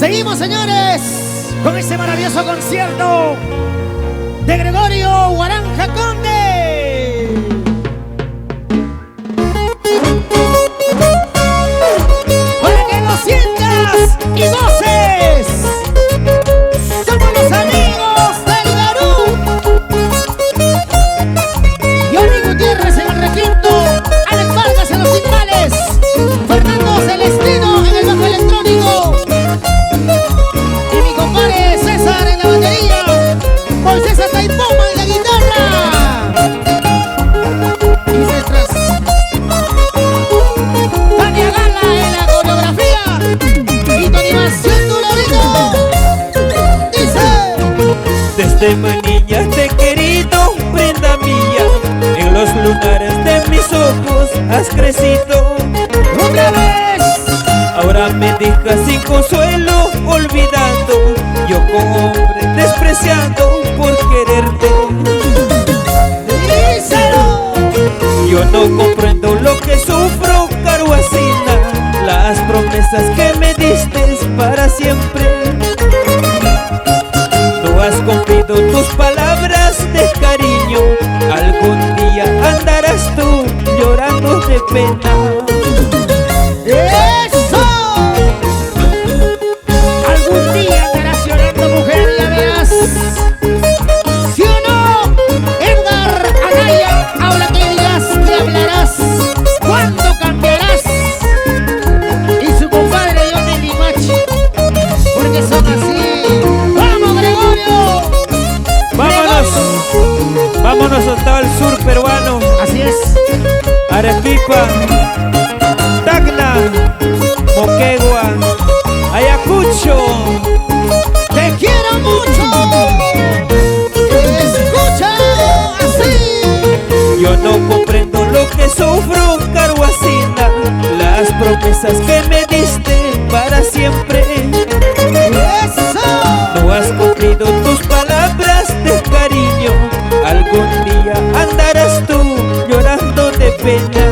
Seguimos, señores, con este maravilloso concierto de Gregorio Guaranja Conde. Para que lo sientas y goces. Somos los amigos del Garú. Johnny Gutiérrez en el requinto, Alex Vargas en los timbales, Fernando Celestino en el bajo electrónico y mi compadre César en la batería, Moisés Ataipoma en la guitarra y detrás Tania Gala en la coreografía y tu animación Dolorito. Dice: desde muy niña te he querido, prenda mía, en los lunares de mis ojos has crecido. ¡Otra vez! Ahora me dejas sin consuelo, olvidando, yo como hombre despreciando por quererte. ¡Díselo! Yo no comprendo lo que sufro, Caruacina, las promesas que me diste para siempre. No has cumplido tus palabras de cariño, algún día andarás tú llorando de pena. ¡Eso! Algún día andarás llorando, mujer, ya verás. ¿Sí o no? Edgar Anaya, ahora que digas que hablarás, ¿cuándo cambiarás? Y su compadre Johnny Limachi, porque son así. ¡Vamos, Gregorio! Vámonos, vámonos hasta el sur peruano, Así es. Arequipa, Tacna, Moquegua, Ayacucho. ¡Te quiero mucho! ¡Escucha así! Yo no comprendo lo que sufro, Caruacina, las promesas que me diste para siempre. ¡Eso! No has cumplido tus palabras de cariño, algún día andarás tú llorando de pena.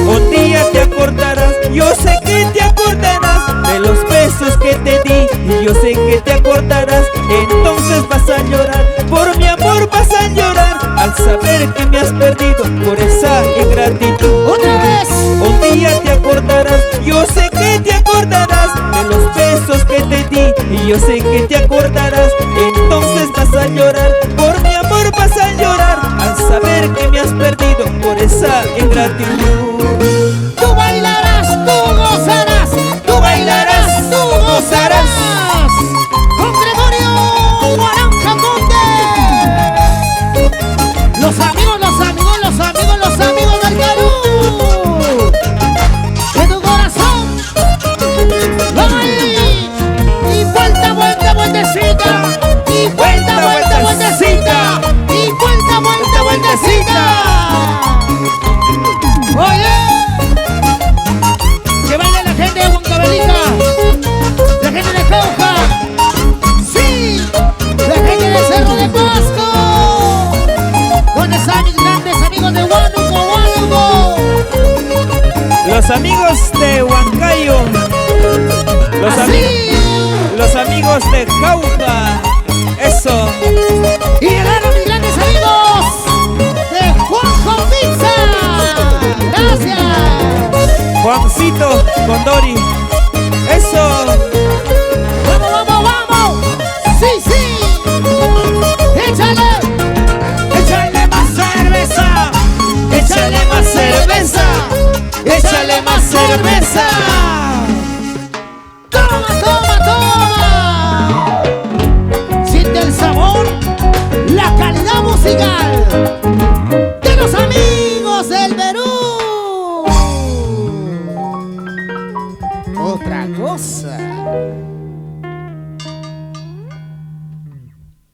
Un día te acordarás, yo sé que te acordarás de los besos que te di, y yo sé que te acordarás. Entonces vas a llorar, por mi amor vas a llorar, al saber que me has perdido por esa ingratitud. ¡Otra vez! Un día te acordarás, yo sé que te acordarás de los besos que te di, y yo sé que te acordarás. Entonces vas a llorar, por mi amor vas a llorar, al saber que me has perdido por esa ingratitud. Tú bailarás, tú gozarás, tú bailarás, tú gozarás. Con Gregorio Guaranja Conde. Los amigos, los amigos, los amigos, los amigos del Perú. De tu corazón. Vamos ahí. Y vuelta, vuelta, vueltecita. Y vuelta, vuelta, vueltecita. Y vuelta, vuelta, vueltecita. Oye. Que baile la gente de Huancavelica, la gente de Jauja, sí, la gente de Cerro de Pasco, donde están mis grandes amigos de Huánuco, Huánuco. Los amigos de Huancayo, los amigos de Jauja, eso. Y llegaron mis grandes amigos de Juanjo Pizza. Gracias. Juancito Condori.